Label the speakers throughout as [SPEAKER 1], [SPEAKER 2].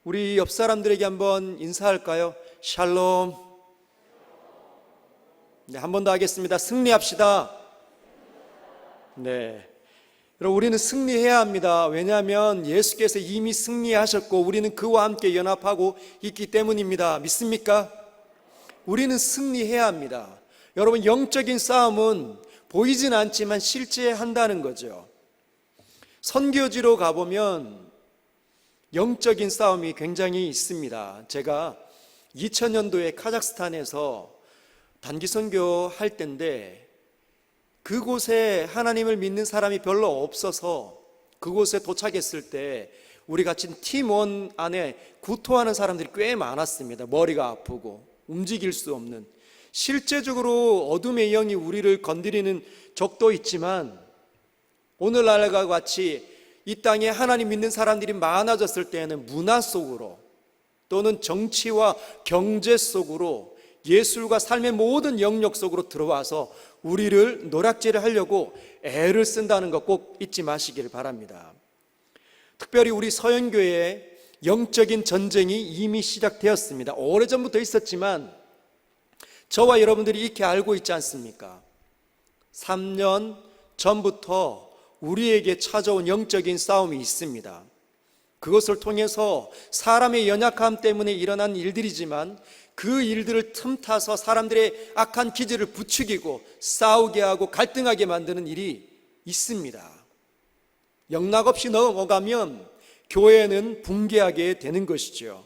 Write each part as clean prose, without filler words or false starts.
[SPEAKER 1] 우리 옆 사람들에게 한번 인사할까요? 샬롬. 네, 한 번 더 하겠습니다. 승리합시다. 네. 여러분, 우리는 승리해야 합니다. 왜냐하면 예수께서 이미 승리하셨고 우리는 그와 함께 연합하고 있기 때문입니다. 믿습니까? 우리는 승리해야 합니다. 여러분, 영적인 싸움은 보이진 않지만 실제 한다는 거죠. 선교지로 가보면 영적인 싸움이 굉장히 있습니다. 제가 2000년도에 카자흐스탄에서 단기 선교할 때인데 그곳에 하나님을 믿는 사람이 별로 없어서 그곳에 도착했을 때 우리 같이 팀원 안에 구토하는 사람들이 꽤 많았습니다. 머리가 아프고 움직일 수 없는, 실제적으로 어둠의 영이 우리를 건드리는 적도 있지만 오늘날과 같이 이 땅에 하나님 믿는 사람들이 많아졌을 때에는 문화 속으로 또는 정치와 경제 속으로 예술과 삶의 모든 영역 속으로 들어와서 우리를 노략질을 하려고 애를 쓴다는 것 꼭 잊지 마시길 바랍니다. 특별히 우리 서연교회에 영적인 전쟁이 이미 시작되었습니다. 오래전부터 있었지만 저와 여러분들이 익히 알고 있지 않습니까? 3년 전부터 우리에게 찾아온 영적인 싸움이 있습니다. 그것을 통해서 사람의 연약함 때문에 일어난 일들이지만 그 일들을 틈타서 사람들의 악한 기질을 부추기고 싸우게 하고 갈등하게 만드는 일이 있습니다. 영락없이 넘어가면 교회는 붕괴하게 되는 것이죠.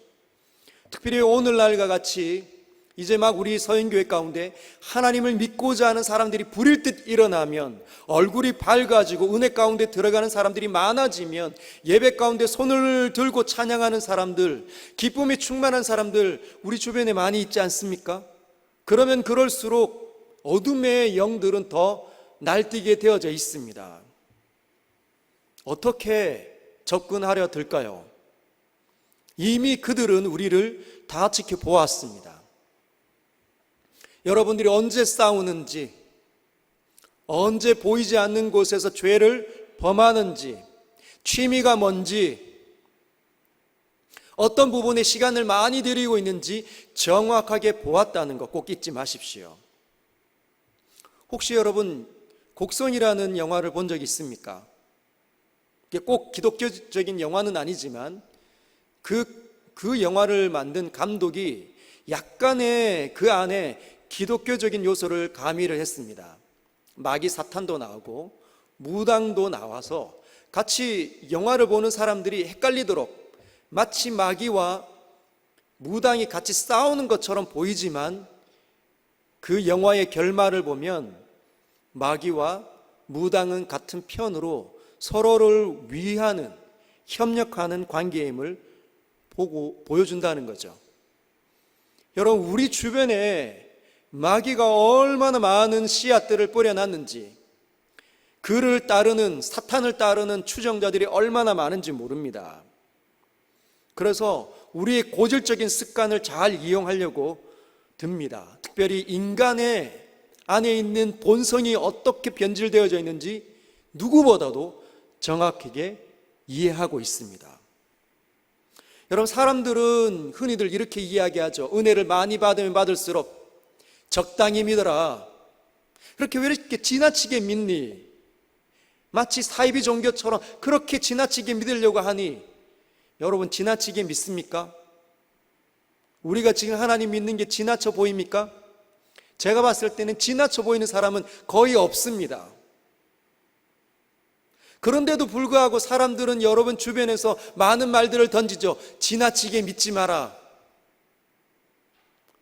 [SPEAKER 1] 특별히 오늘날과 같이 이제 막 우리 서인교회 가운데 하나님을 믿고자 하는 사람들이 불일 듯 일어나면, 얼굴이 밝아지고 은혜 가운데 들어가는 사람들이 많아지면, 예배 가운데 손을 들고 찬양하는 사람들, 기쁨이 충만한 사람들 우리 주변에 많이 있지 않습니까? 그러면 그럴수록 어둠의 영들은 더 날뛰게 되어져 있습니다. 어떻게 접근하려 들까요? 이미 그들은 우리를 다 지켜보았습니다. 여러분들이 언제 싸우는지, 언제 보이지 않는 곳에서 죄를 범하는지, 취미가 뭔지, 어떤 부분에 시간을 많이 들이고 있는지 정확하게 보았다는 것 꼭 잊지 마십시오. 혹시 여러분 곡성이라는 영화를 본 적 있습니까? 이게 꼭 기독교적인 영화는 아니지만 그 영화를 만든 감독이 약간의 그 안에 기독교적인 요소를 가미를 했습니다. 마귀 사탄도 나오고 무당도 나와서 같이 영화를 보는 사람들이 헷갈리도록 마치 마귀와 무당이 같이 싸우는 것처럼 보이지만 그 영화의 결말을 보면 마귀와 무당은 같은 편으로 서로를 위하는, 협력하는 관계임을 보여준다는 거죠. 여러분, 우리 주변에 마귀가 얼마나 많은 씨앗들을 뿌려놨는지, 그를 따르는, 사탄을 따르는 추종자들이 얼마나 많은지 모릅니다. 그래서 우리의 고질적인 습관을 잘 이용하려고 듭니다. 특별히 인간의 안에 있는 본성이 어떻게 변질되어져 있는지 누구보다도 정확하게 이해하고 있습니다. 여러분, 사람들은 흔히들 이렇게 이야기하죠. 은혜를 많이 받으면 받을수록 적당히 믿어라. 그렇게 왜 이렇게 지나치게 믿니? 마치 사이비 종교처럼 그렇게 지나치게 믿으려고 하니? 여러분, 지나치게 믿습니까? 우리가 지금 하나님 믿는 게 지나쳐 보입니까? 제가 봤을 때는 지나쳐 보이는 사람은 거의 없습니다. 그런데도 불구하고 사람들은 여러분 주변에서 많은 말들을 던지죠. 지나치게 믿지 마라.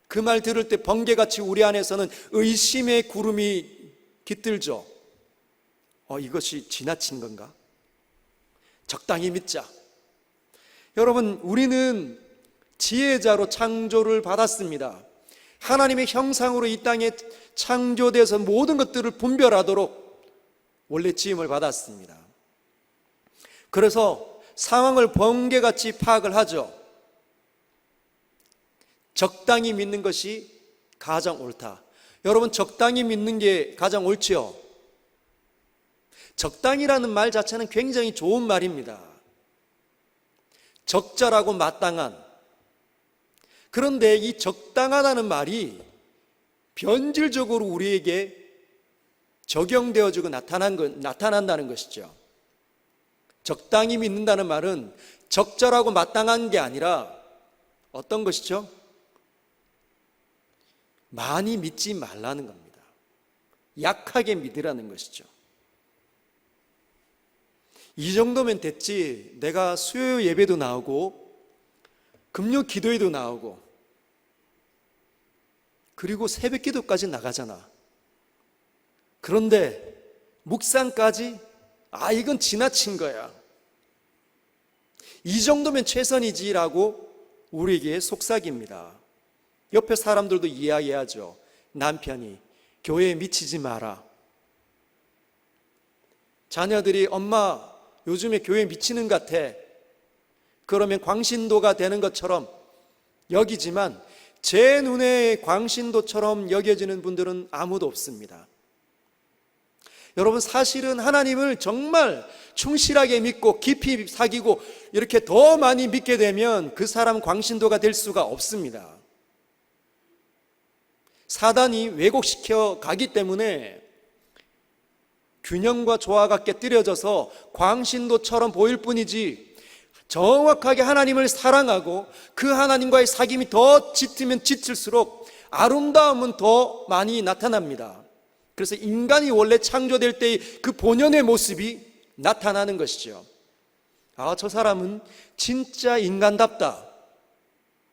[SPEAKER 1] 그 말 들을 때 번개같이 우리 안에서는 의심의 구름이 깃들죠. 이것이 지나친 건가? 적당히 믿자. 여러분, 우리는 지혜자로 창조를 받았습니다. 하나님의 형상으로 이 땅에 창조돼서 모든 것들을 분별하도록 원래 지음을 받았습니다. 그래서 상황을 번개같이 파악을 하죠. 적당히 믿는 것이 가장 옳다. 여러분, 적당히 믿는 게 가장 옳지요? 적당이라는 말 자체는 굉장히 좋은 말입니다. 적절하고 마땅한. 그런데 이 적당하다는 말이 변질적으로 우리에게 적용되어지고 나타난다는 것이죠. 적당히 믿는다는 말은 적절하고 마땅한 게 아니라 어떤 것이죠? 많이 믿지 말라는 겁니다. 약하게 믿으라는 것이죠. 이 정도면 됐지. 내가 수요 예배도 나오고 금요 기도에도 나오고 그리고 새벽 기도까지 나가잖아. 그런데 묵상까지? 이건 지나친 거야. 이 정도면 최선이지라고 우리에게 속삭입니다. 옆에 사람들도 이야기하죠. 남편이 교회에 미치지 마라. 자녀들이 엄마 요즘에 교회에 미치는 것 같아. 그러면 광신도가 되는 것처럼 여기지만 제 눈에 광신도처럼 여겨지는 분들은 아무도 없습니다. 여러분, 사실은 하나님을 정말 충실하게 믿고 깊이 사귀고 이렇게 더 많이 믿게 되면 그 사람 광신도가 될 수가 없습니다. 사단이 왜곡시켜 가기 때문에 균형과 조화가 깨뜨려져서 광신도처럼 보일 뿐이지, 정확하게 하나님을 사랑하고 그 하나님과의 사귐이 더 짙으면 짙을수록 아름다움은 더 많이 나타납니다. 그래서 인간이 원래 창조될 때의 그 본연의 모습이 나타나는 것이죠. 저 사람은 진짜 인간답다.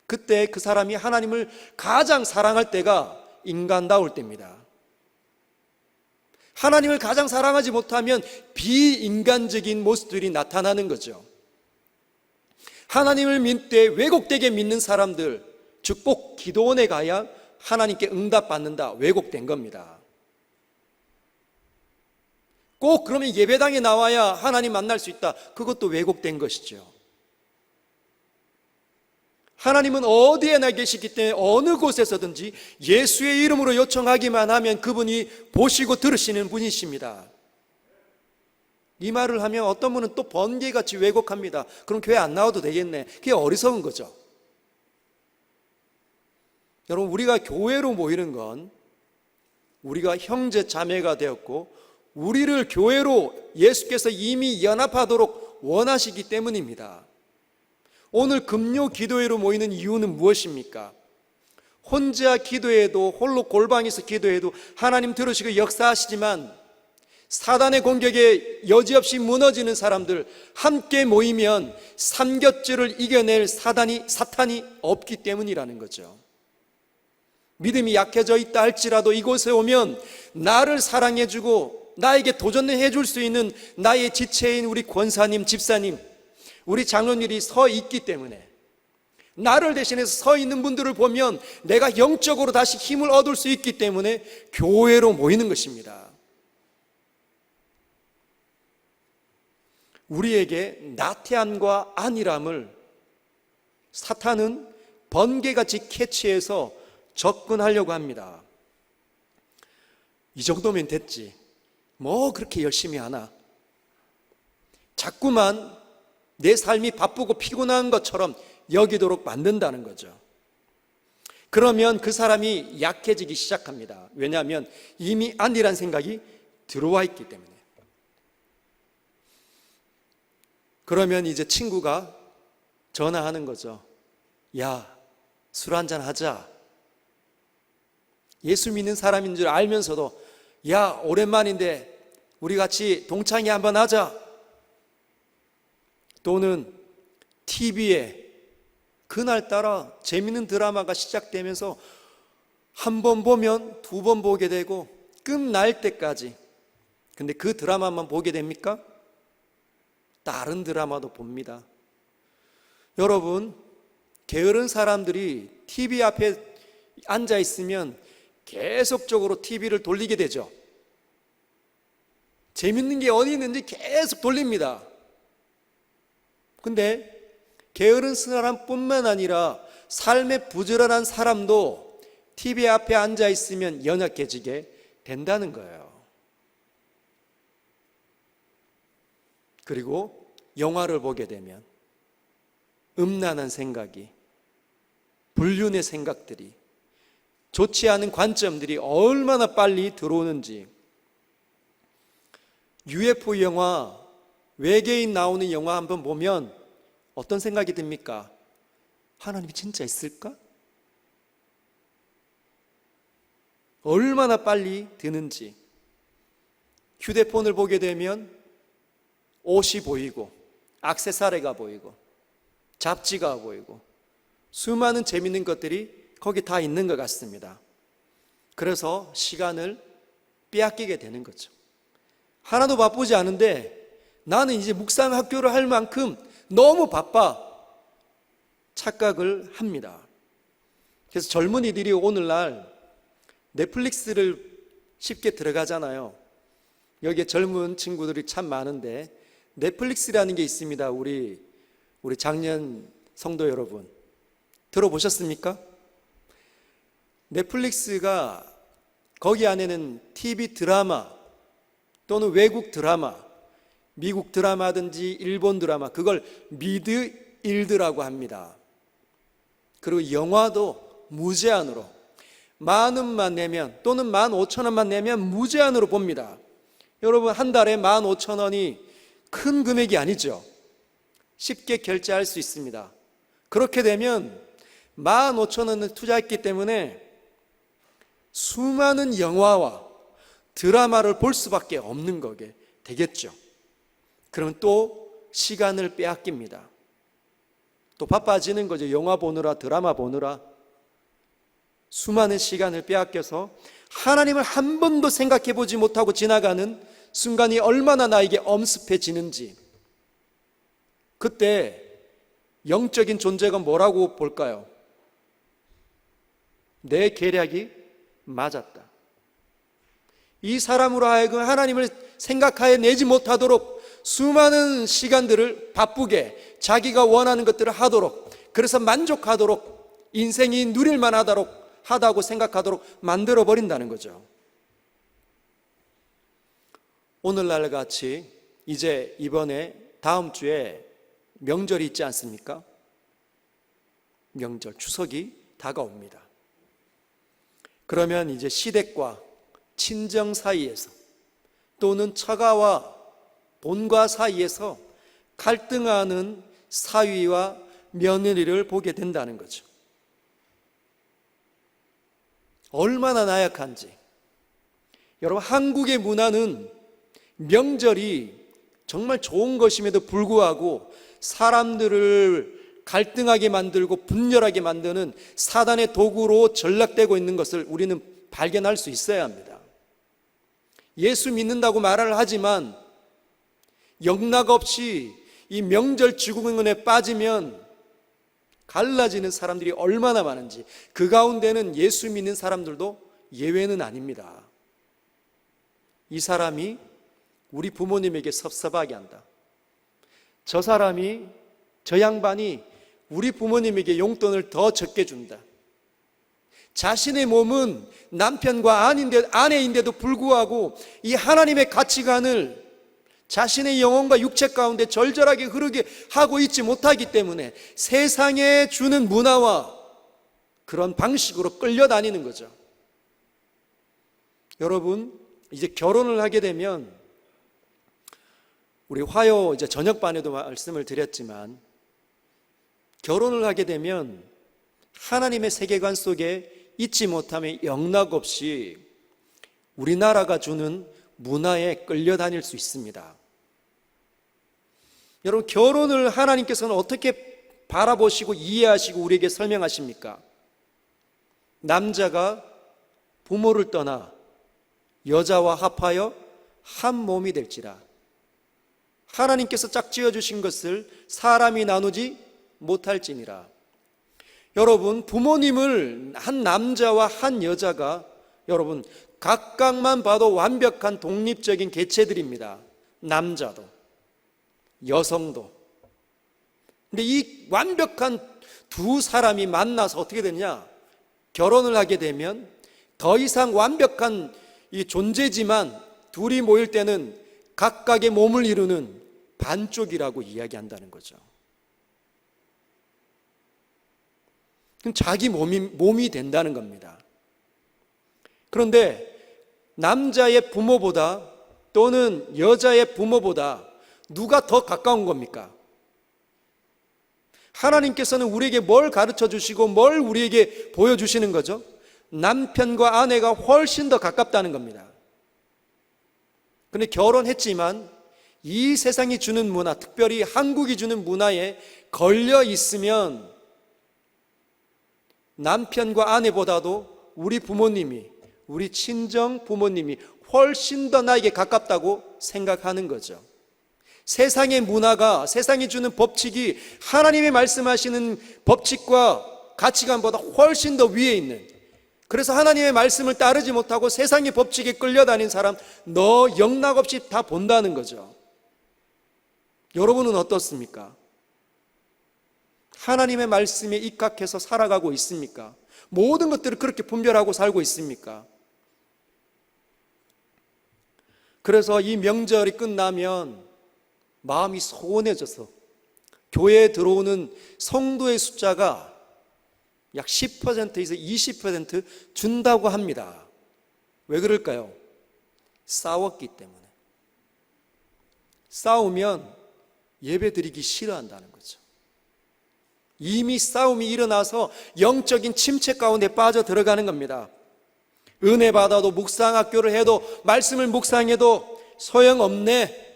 [SPEAKER 1] 그때 그 사람이 하나님을 가장 사랑할 때가 인간다울 때입니다. 하나님을 가장 사랑하지 못하면 비인간적인 모습들이 나타나는 거죠. 하나님을 믿을 때 왜곡되게 믿는 사람들, 즉 꼭 기도원에 가야 하나님께 응답받는다, 왜곡된 겁니다. 꼭 그러면 예배당에 나와야 하나님 만날 수 있다, 그것도 왜곡된 것이죠. 하나님은 어디에나 계시기 때문에 어느 곳에서든지 예수의 이름으로 요청하기만 하면 그분이 보시고 들으시는 분이십니다. 이 말을 하면 어떤 분은 또 번개같이 왜곡합니다. 그럼 교회 안 나와도 되겠네. 그게 어리석은 거죠. 여러분, 우리가 교회로 모이는 건 우리가 형제 자매가 되었고 우리를 교회로 예수께서 이미 연합하도록 원하시기 때문입니다. 오늘 금요 기도회로 모이는 이유는 무엇입니까? 혼자 기도해도, 홀로 골방에서 기도해도 하나님 들으시고 역사하시지만 사단의 공격에 여지없이 무너지는 사람들 함께 모이면 삼겹줄을 이겨낼 사탄이 없기 때문이라는 거죠. 믿음이 약해져 있다 할지라도 이곳에 오면 나를 사랑해주고 나에게 도전해 줄 수 있는 나의 지체인 우리 권사님, 집사님, 우리 장로님이 서 있기 때문에, 나를 대신해서 서 있는 분들을 보면 내가 영적으로 다시 힘을 얻을 수 있기 때문에 교회로 모이는 것입니다. 우리에게 나태함과 안일함을 사탄은 번개같이 캐치해서 접근하려고 합니다. 이 정도면 됐지, 뭐 그렇게 열심히 하나, 자꾸만 내 삶이 바쁘고 피곤한 것처럼 여기도록 만든다는 거죠. 그러면 그 사람이 약해지기 시작합니다. 왜냐하면 이미 안일한 생각이 들어와 있기 때문에. 그러면 이제 친구가 전화하는 거죠. 야, 술 한잔 하자. 예수 믿는 사람인 줄 알면서도 야, 오랜만인데 우리 같이 동창회 한번 하자. 또는 TV에 그날따라 재밌는 드라마가 시작되면서 한 번 보면 두 번 보게 되고 끝날 때까지. 근데 그 드라마만 보게 됩니까? 다른 드라마도 봅니다. 여러분, 게으른 사람들이 TV 앞에 앉아 있으면 계속적으로 TV를 돌리게 되죠. 재밌는 게 어디 있는지 계속 돌립니다. 근데 게으른 사람뿐만 아니라 삶에 부지런한 사람도 TV 앞에 앉아 있으면 연약해지게 된다는 거예요. 그리고 영화를 보게 되면 음란한 생각이, 불륜의 생각들이, 좋지 않은 관점들이 얼마나 빨리 들어오는지. UFO 영화, 외계인 나오는 영화 한번 보면 어떤 생각이 듭니까? 하나님이 진짜 있을까? 얼마나 빨리 드는지. 휴대폰을 보게 되면 옷이 보이고, 액세서리가 보이고, 잡지가 보이고, 수많은 재밌는 것들이 거기 다 있는 것 같습니다. 그래서 시간을 빼앗기게 되는 거죠. 하나도 바쁘지 않은데 나는 이제 묵상 학교를 할 만큼 너무 바빠 착각을 합니다. 그래서 젊은이들이 오늘날 넷플릭스를 쉽게 들어가잖아요. 여기에 젊은 친구들이 참 많은데 넷플릭스라는 게 있습니다. 우리 작년 성도 여러분 들어보셨습니까? 넷플릭스가 거기 안에는 TV 드라마 또는 외국 드라마, 미국 드라마든지 일본 드라마, 그걸 미드 일드라고 합니다. 그리고 영화도 무제한으로 10,000원만 내면 또는 15,000원만 내면 무제한으로 봅니다. 여러분, 한 달에 15,000원이 큰 금액이 아니죠. 쉽게 결제할 수 있습니다. 그렇게 되면 15,000원을 투자했기 때문에 수많은 영화와 드라마를 볼 수밖에 없는 거게 되겠죠. 그러면 또 시간을 빼앗깁니다. 또 바빠지는 거죠. 영화 보느라, 드라마 보느라 수많은 시간을 빼앗겨서 하나님을 한 번도 생각해 보지 못하고 지나가는 순간이 얼마나 나에게 엄습해지는지. 그때 영적인 존재가 뭐라고 볼까요? 내 계략이 맞았다. 이 사람으로 하여금 하나님을 생각하여 내지 못하도록 수많은 시간들을 바쁘게 자기가 원하는 것들을 하도록, 그래서 만족하도록, 인생이 누릴만 하다고 생각하도록 만들어버린다는 거죠. 오늘날 같이 이제 이번에 다음 주에 명절이 있지 않습니까? 명절, 추석이 다가옵니다. 그러면 이제 시댁과 친정 사이에서 또는 처가와 본가 사이에서 갈등하는 사위와 며느리를 보게 된다는 거죠. 얼마나 나약한지. 여러분, 한국의 문화는 명절이 정말 좋은 것임에도 불구하고 사람들을 갈등하게 만들고 분열하게 만드는 사단의 도구로 전락되고 있는 것을 우리는 발견할 수 있어야 합니다. 예수 믿는다고 말을 하지만 영락 없이 이 명절 증후군에 빠지면 갈라지는 사람들이 얼마나 많은지, 그 가운데는 예수 믿는 사람들도 예외는 아닙니다. 이 사람이 우리 부모님에게 섭섭하게 한다. 저 사람이, 저 양반이 우리 부모님에게 용돈을 더 적게 준다. 자신의 몸은 남편과 아내인데도 불구하고 이 하나님의 가치관을 자신의 영혼과 육체 가운데 절절하게 흐르게 하고 있지 못하기 때문에 세상에 주는 문화와 그런 방식으로 끌려다니는 거죠. 여러분, 이제 결혼을 하게 되면, 우리 화요 이제 저녁반에도 말씀을 드렸지만, 결혼을 하게 되면 하나님의 세계관 속에 잊지 못하면 영락 없이 우리나라가 주는 문화에 끌려다닐 수 있습니다. 여러분, 결혼을 하나님께서는 어떻게 바라보시고 이해하시고 우리에게 설명하십니까? 남자가 부모를 떠나 여자와 합하여 한 몸이 될지라. 하나님께서 짝지어 주신 것을 사람이 나누지 못할지니라. 여러분, 부모님을 한 남자와 한 여자가 여러분 각각만 봐도 완벽한 독립적인 개체들입니다. 남자도 여성도. 근데 이 완벽한 두 사람이 만나서 어떻게 되냐? 결혼을 하게 되면 더 이상 완벽한 이 존재지만 둘이 모일 때는 각각의 몸을 이루는 반쪽이라고 이야기한다는 거죠. 그럼 자기 몸이 된다는 겁니다. 그런데 남자의 부모보다 또는 여자의 부모보다 누가 더 가까운 겁니까? 하나님께서는 우리에게 뭘 가르쳐 주시고 뭘 우리에게 보여주시는 거죠? 남편과 아내가 훨씬 더 가깝다는 겁니다. 그런데 결혼했지만 이 세상이 주는 문화, 특별히 한국이 주는 문화에 걸려 있으면 남편과 아내보다도 우리 부모님이, 우리 친정 부모님이 훨씬 더 나에게 가깝다고 생각하는 거죠. 세상의 문화가, 세상이 주는 법칙이 하나님의 말씀하시는 법칙과 가치관보다 훨씬 더 위에 있는, 그래서 하나님의 말씀을 따르지 못하고 세상의 법칙에 끌려다닌 사람 너 영락없이 다 본다는 거죠. 여러분은 어떻습니까? 하나님의 말씀에 입각해서 살아가고 있습니까? 모든 것들을 그렇게 분별하고 살고 있습니까? 그래서 이 명절이 끝나면 마음이 소원해져서 교회에 들어오는 성도의 숫자가 약 10%에서 20% 준다고 합니다. 왜 그럴까요? 싸웠기 때문에. 싸우면 예배드리기 싫어한다는 거죠. 이미 싸움이 일어나서 영적인 침체 가운데 빠져 들어가는 겁니다. 은혜 받아도 묵상학교를 해도 말씀을 묵상해도 소용없네,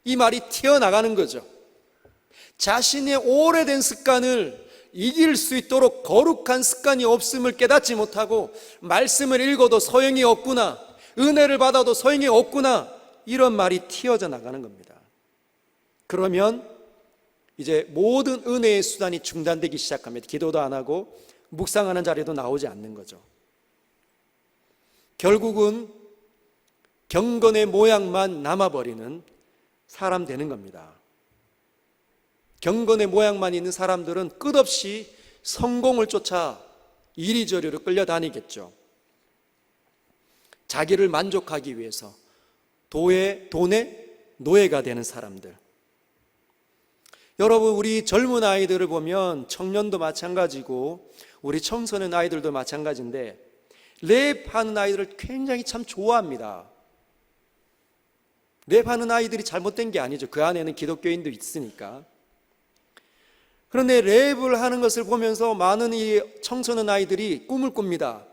[SPEAKER 1] 이 말이 튀어나가는 거죠. 자신의 오래된 습관을 이길 수 있도록 거룩한 습관이 없음을 깨닫지 못하고 말씀을 읽어도 소용이 없구나, 은혜를 받아도 소용이 없구나, 이런 말이 튀어져 나가는 겁니다. 그러면 이제 모든 은혜의 수단이 중단되기 시작합니다. 기도도 안 하고 묵상하는 자리도 나오지 않는 거죠. 결국은 경건의 모양만 남아버리는 사람 되는 겁니다. 경건의 모양만 있는 사람들은 끝없이 성공을 쫓아 이리저리로 끌려다니겠죠. 자기를 만족하기 위해서 돈의 노예가 되는 사람들. 여러분, 우리 젊은 아이들을 보면 청년도 마찬가지고 우리 청소년 아이들도 마찬가지인데 랩하는 아이들을 굉장히 참 좋아합니다. 랩하는 아이들이 잘못된 게 아니죠. 그 안에는 기독교인도 있으니까. 그런데 랩을 하는 것을 보면서 많은 이 청소년 아이들이 꿈을 꿉니다.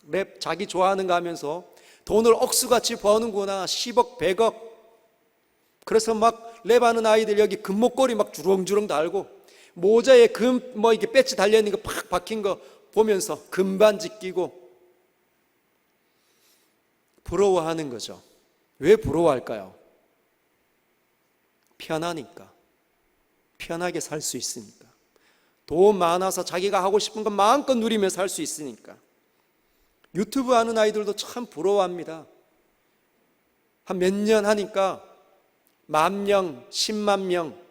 [SPEAKER 1] 랩 자기 좋아하는 거 하면서 돈을 억수같이 버는구나, 10억, 100억. 그래서 막 랩하는 아이들 여기 금목걸이 막 주렁주렁 달고 모자에 금 이게 배지 달려있는 거 팍 박힌 거 보면서 금반지 끼고 부러워하는 거죠. 왜 부러워할까요? 편하니까. 편하게 살 수 있으니까. 돈 많아서 자기가 하고 싶은 건 마음껏 누리며 살 수 있으니까. 유튜브 하는 아이들도 참 부러워합니다. 한 몇 년 하니까 10,000명, 10만 명,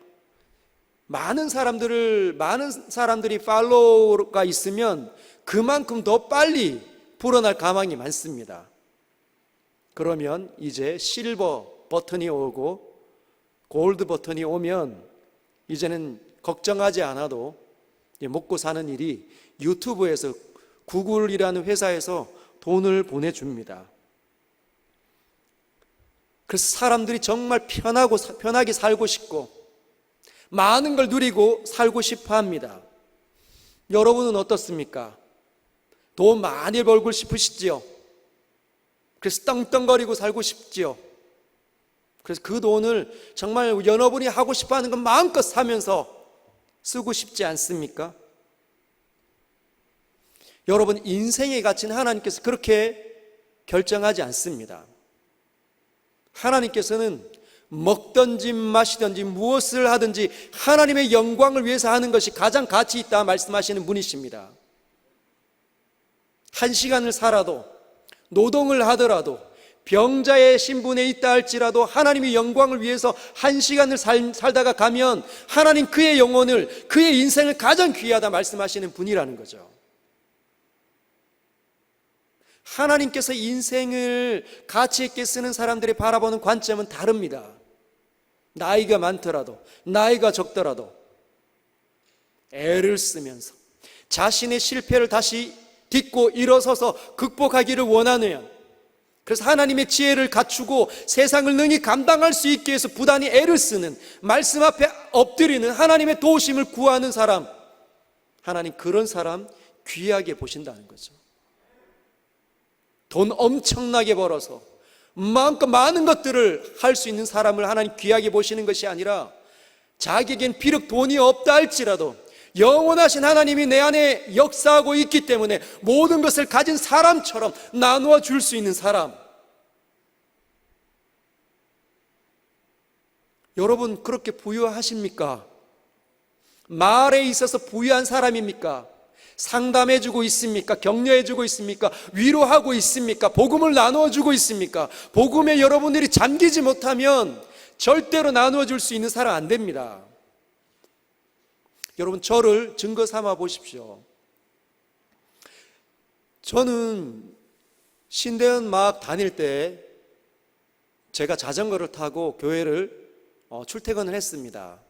[SPEAKER 1] 많은 사람들이 팔로워가 있으면 그만큼 더 빨리 불어날 가망이 많습니다. 그러면 이제 실버 버튼이 오고 골드 버튼이 오면 이제는 걱정하지 않아도 먹고 사는 일이 유튜브에서, 구글이라는 회사에서 돈을 보내줍니다. 그래서 사람들이 정말 편하게 살고 싶고 많은 걸 누리고 살고 싶어 합니다. 여러분은 어떻습니까? 돈 많이 벌고 싶으시지요? 그래서 떵떵거리고 살고 싶지요? 그래서 그 돈을 정말 여러분이 하고 싶어 하는 건 마음껏 사면서 쓰고 싶지 않습니까? 여러분, 인생의 가치는 하나님께서 그렇게 결정하지 않습니다. 하나님께서는 먹든지 마시든지 무엇을 하든지 하나님의 영광을 위해서 하는 것이 가장 가치 있다 말씀하시는 분이십니다. 1시간을 살아도, 노동을 하더라도, 병자의 신분에 있다 할지라도 하나님의 영광을 위해서 1시간을 살다가 가면 하나님 그의 영혼을, 그의 인생을 가장 귀하다 말씀하시는 분이라는 거죠. 하나님께서 인생을 가치 있게 쓰는 사람들이 바라보는 관점은 다릅니다. 나이가 많더라도, 나이가 적더라도. 애를 쓰면서 자신의 실패를 다시 딛고 일어서서 극복하기를 원하는, 그래서 하나님의 지혜를 갖추고 세상을 능히 감당할 수 있게 해서 부단히 애를 쓰는, 말씀 앞에 엎드리는, 하나님의 도우심을 구하는 사람, 하나님 그런 사람 귀하게 보신다는 거죠. 돈 엄청나게 벌어서 마음껏 많은 것들을 할 수 있는 사람을 하나님 귀하게 보시는 것이 아니라, 자기에겐 비록 돈이 없다 할지라도 영원하신 하나님이 내 안에 역사하고 있기 때문에 모든 것을 가진 사람처럼 나누어 줄 수 있는 사람. 여러분 그렇게 부유하십니까? 말에 있어서 부유한 사람입니까? 상담해주고 있습니까? 격려해주고 있습니까? 위로하고 있습니까? 복음을 나누어주고 있습니까? 복음에 여러분들이 잠기지 못하면 절대로 나누어 줄 수 있는 사람 안 됩니다. 여러분 저를 증거 삼아 보십시오. 저는 신대원 막 다닐 때 제가 자전거를 타고 교회를 출퇴근을 했습니다.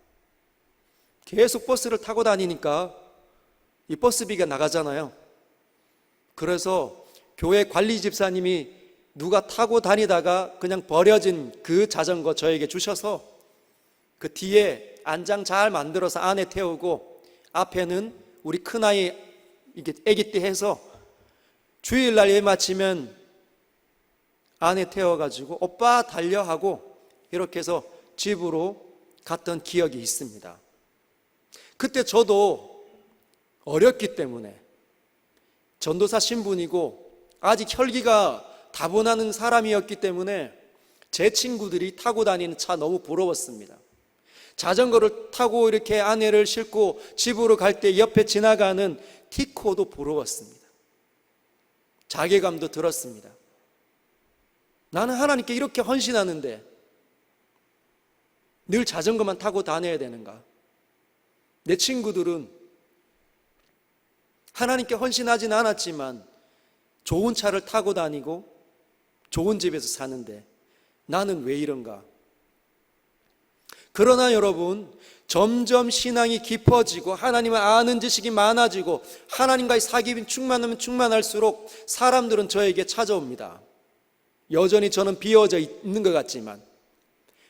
[SPEAKER 1] 계속 버스를 타고 다니니까 이 버스비가 나가잖아요. 그래서 교회 관리 집사님이 누가 타고 다니다가 그냥 버려진 그 자전거 저에게 주셔서 그 뒤에 안장 잘 만들어서 안에 태우고 앞에는 우리 큰아이 이게 아기 때 해서 주일날 예배 마치면 안에 태워가지고 오빠 달려 하고 이렇게 해서 집으로 갔던 기억이 있습니다. 그때 저도 어렸기 때문에 전도사 신분이고 아직 혈기가 다분하는 사람이었기 때문에 제 친구들이 타고 다니는 차 너무 부러웠습니다. 자전거를 타고 이렇게 아내를 싣고 집으로 갈 때 옆에 지나가는 티코도 부러웠습니다. 자괴감도 들었습니다. 나는 하나님께 이렇게 헌신하는데 늘 자전거만 타고 다녀야 되는가? 내 친구들은 하나님께 헌신하진 않았지만 좋은 차를 타고 다니고 좋은 집에서 사는데 나는 왜 이런가? 그러나 여러분, 점점 신앙이 깊어지고 하나님을 아는 지식이 많아지고 하나님과의 사귐이 충만하면 충만할수록 사람들은 저에게 찾아옵니다. 여전히 저는 비어져 있는 것 같지만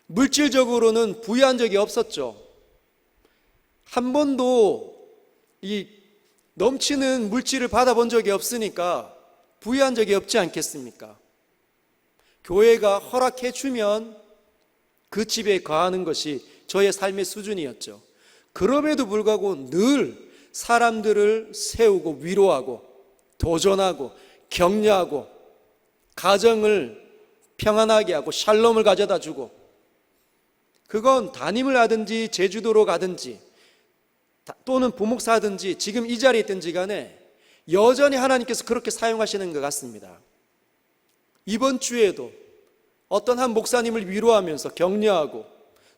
[SPEAKER 1] 물질적으로는 부유한 적이 없었죠. 한 번도 이 넘치는 물질을 받아본 적이 없으니까 부유한 적이 없지 않겠습니까? 교회가 허락해 주면 그 집에 거하는 것이 저의 삶의 수준이었죠. 그럼에도 불구하고 늘 사람들을 세우고 위로하고 도전하고 격려하고 가정을 평안하게 하고 샬롬을 가져다 주고, 그건 담임을 하든지 제주도로 가든지 또는 부목사 하든지 지금 이 자리에 있든지 간에 여전히 하나님께서 그렇게 사용하시는 것 같습니다. 이번 주에도 어떤 한 목사님을 위로하면서 격려하고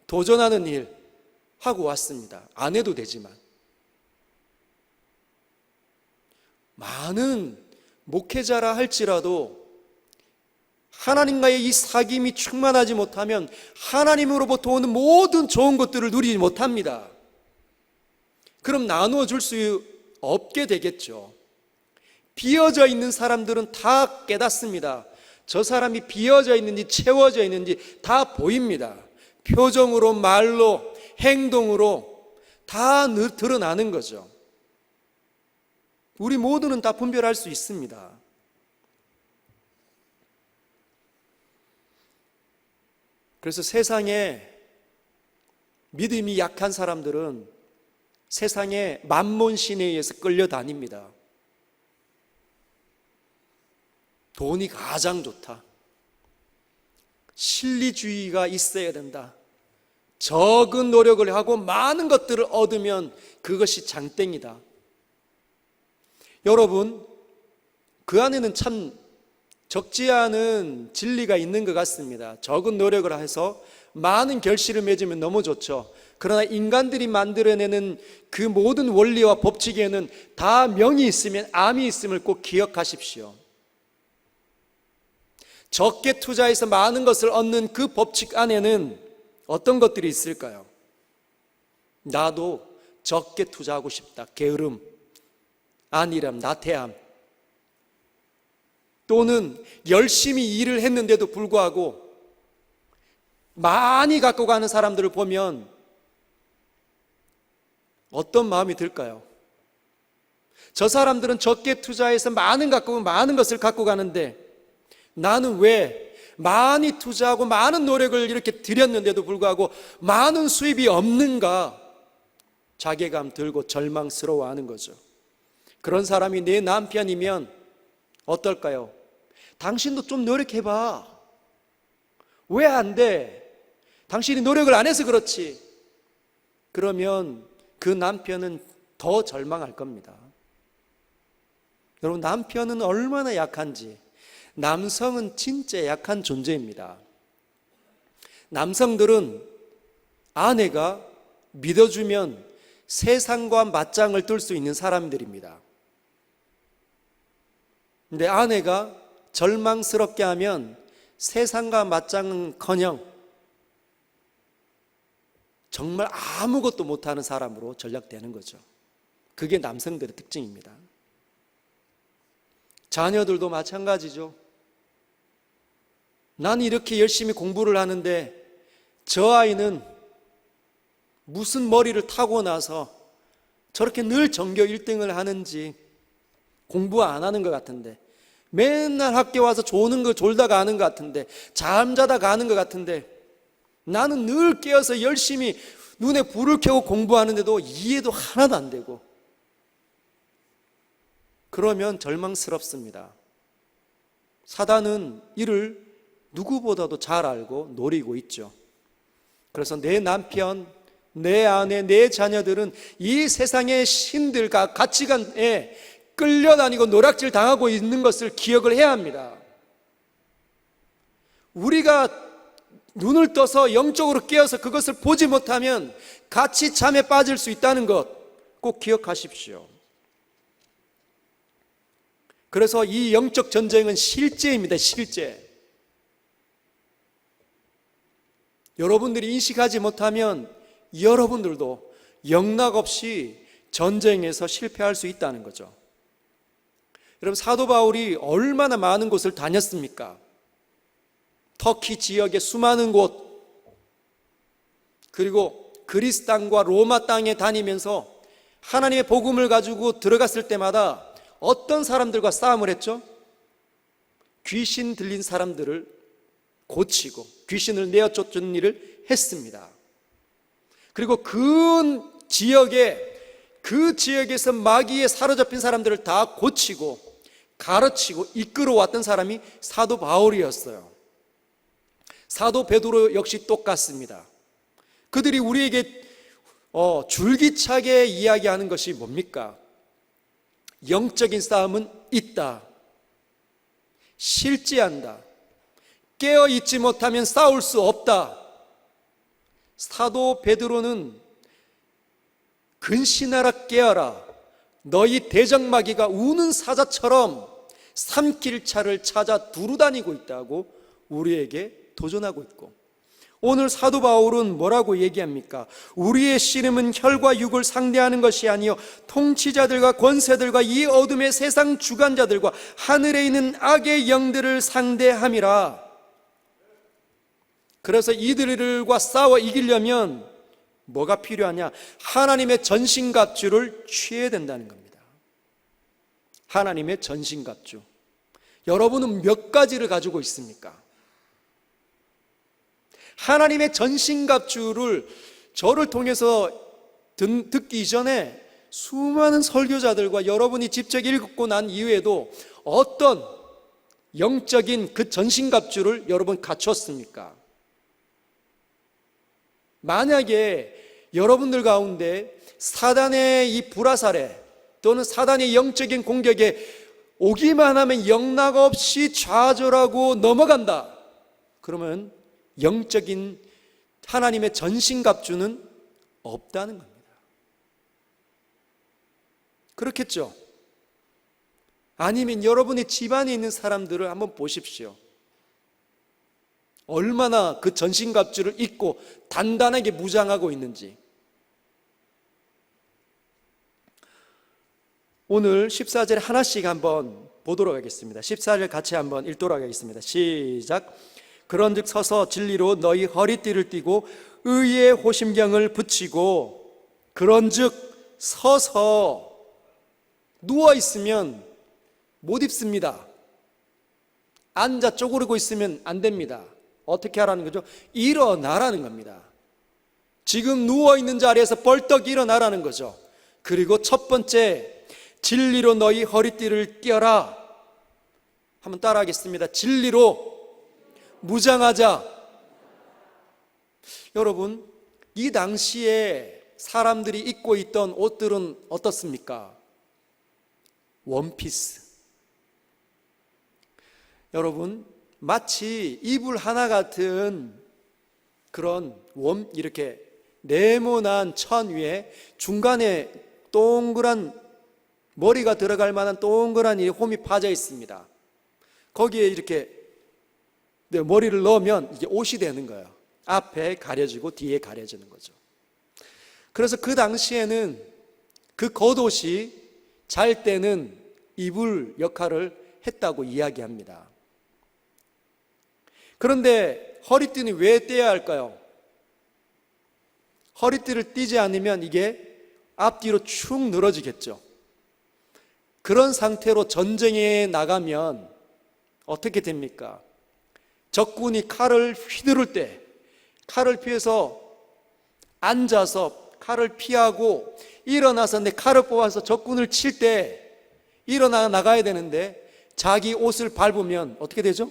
[SPEAKER 1] 도전하는 일 하고 왔습니다. 안 해도 되지만. 많은 목회자라 할지라도 하나님과의 이 사귐이 충만하지 못하면 하나님으로부터 오는 모든 좋은 것들을 누리지 못합니다. 그럼 나누어 줄 수 없게 되겠죠. 비어져 있는 사람들은 다 깨닫습니다. 저 사람이 비어져 있는지 채워져 있는지 다 보입니다. 표정으로, 말로, 행동으로 다 드러나는 거죠. 우리 모두는 다 분별할 수 있습니다. 그래서 세상에 믿음이 약한 사람들은 세상의 만몬신에 의해서 끌려다닙니다. 돈이 가장 좋다. 실리주의가 있어야 된다. 적은 노력을 하고 많은 것들을 얻으면 그것이 장땡이다. 여러분, 그 안에는 참 적지 않은 진리가 있는 것 같습니다. 적은 노력을 해서 많은 결실을 맺으면 너무 좋죠. 그러나 인간들이 만들어내는 그 모든 원리와 법칙에는 다 명이 있으면 암이 있음을 꼭 기억하십시오. 적게 투자해서 많은 것을 얻는 그 법칙 안에는 어떤 것들이 있을까요? 나도 적게 투자하고 싶다. 게으름, 안일함, 나태함. 또는 열심히 일을 했는데도 불구하고 많이 갖고 가는 사람들을 보면 어떤 마음이 들까요? 저 사람들은 적게 투자해서 많은 것을 갖고 가는데 나는 왜 많이 투자하고 많은 노력을 이렇게 들였는데도 불구하고 많은 수입이 없는가? 자괴감 들고 절망스러워하는 거죠. 그런 사람이 내 남편이면 어떨까요? 당신도 좀 노력해봐. 왜 안 돼? 당신이 노력을 안 해서 그렇지. 그러면 그 남편은 더 절망할 겁니다. 여러분, 남편은 얼마나 약한지, 남성은 진짜 약한 존재입니다. 남성들은 아내가 믿어주면 세상과 맞짱을 뜰 수 있는 사람들입니다. 근데 아내가 절망스럽게 하면 세상과 맞짱은커녕 정말 아무것도 못하는 사람으로 전락되는 거죠. 그게 남성들의 특징입니다. 자녀들도 마찬가지죠. 나는 이렇게 열심히 공부를 하는데 저 아이는 무슨 머리를 타고 나서 저렇게 늘 전교 1등을 하는지, 공부 안 하는 것 같은데, 맨날 학교 와서 조는 거 졸다 가는 것 같은데, 잠자다 가는 것 같은데, 나는 늘 깨어서 열심히 눈에 불을 켜고 공부하는데도 이해도 하나도 안 되고, 그러면 절망스럽습니다. 사단은 이를 누구보다도 잘 알고 노리고 있죠. 그래서 내 남편, 내 아내, 내 자녀들은 이 세상의 신들과 가치관에 끌려다니고 노략질 당하고 있는 것을 기억을 해야 합니다. 우리가 눈을 떠서 영적으로 깨어서 그것을 보지 못하면 같이 잠에 빠질 수 있다는 것 꼭 기억하십시오. 그래서 이 영적 전쟁은 실제입니다. 실제. 여러분들이 인식하지 못하면 여러분들도 영락없이 전쟁에서 실패할 수 있다는 거죠. 여러분, 사도 바울이 얼마나 많은 곳을 다녔습니까? 터키 지역의 수많은 곳, 그리고 그리스 땅과 로마 땅에 다니면서 하나님의 복음을 가지고 들어갔을 때마다 어떤 사람들과 싸움을 했죠? 귀신 들린 사람들을 고치고 귀신을 내어 쫓는 일을 했습니다. 그리고 그 지역에서 마귀에 사로잡힌 사람들을 다 고치고 가르치고 이끌어왔던 사람이 사도 바울이었어요. 사도 베드로 역시 똑같습니다. 그들이 우리에게 줄기차게 이야기하는 것이 뭡니까? 영적인 싸움은 있다. 실지한다. 깨어 있지 못하면 싸울 수 없다. 사도 베드로는 근신하라 깨어라. 너희 대적마귀가 우는 사자처럼 삼킬 차를 찾아 두루다니고 있다고 우리에게 도전하고 있고, 오늘 사도 바울은 뭐라고 얘기합니까? 우리의 씨름은 혈과 육을 상대하는 것이 아니요 통치자들과 권세들과 이 어둠의 세상 주관자들과 하늘에 있는 악의 영들을 상대함이라. 그래서 이들과 싸워 이기려면 뭐가 필요하냐? 하나님의 전신갑주를 취해야 된다는 겁니다. 하나님의 전신갑주. 여러분은 몇 가지를 가지고 있습니까? 하나님의 전신갑주를 저를 통해서 듣기 이전에 수많은 설교자들과 여러분이 직접 읽고 난 이후에도 어떤 영적인 그 전신갑주를 여러분 갖췄습니까? 만약에 여러분들 가운데 사단의 이 불화살에 또는 사단의 영적인 공격에 오기만 하면 영락없이 좌절하고 넘어간다, 그러면 영적인 하나님의 전신갑주는 없다는 겁니다. 그렇겠죠? 아니면 여러분의 집안에 있는 사람들을 한번 보십시오. 얼마나 그 전신갑주를 입고 단단하게 무장하고 있는지. 오늘 14절에 하나씩 한번 보도록 하겠습니다. 14절 같이 한번 읽도록 하겠습니다. 시작. 그런즉 서서 진리로 너희 허리띠를 띠고 의의 호심경을 붙이고. 그런즉 서서, 누워 있으면 못 입습니다. 앉아 쪼그리고 있으면 안 됩니다. 어떻게 하라는 거죠? 일어나라는 겁니다. 지금 누워 있는 자리에서 벌떡 일어나라는 거죠. 그리고 첫 번째, 진리로 너희 허리띠를 띄어라. 한번 따라하겠습니다. 진리로 무장하자. 여러분, 이 당시에 사람들이 입고 있던 옷들은 어떻습니까? 원피스. 여러분, 마치 이불 하나 같은 그런 이렇게 네모난 천 위에 중간에 동그란 머리가 들어갈 만한 동그란 이 홈이 파져 있습니다. 거기에 이렇게 머리를 넣으면 이게 옷이 되는 거예요. 앞에 가려지고 뒤에 가려지는 거죠. 그래서 그 당시에는 그 겉옷이 잘 때는 이불 역할을 했다고 이야기합니다. 그런데 허리띠는 왜 떼야 할까요? 허리띠를 띠지 않으면 이게 앞뒤로 축 늘어지겠죠. 그런 상태로 전쟁에 나가면 어떻게 됩니까? 적군이 칼을 휘두를 때 칼을 피해서 앉아서 칼을 피하고 일어나서 내 칼을 뽑아서 적군을 칠 때 일어나 나가야 되는데 자기 옷을 밟으면 어떻게 되죠?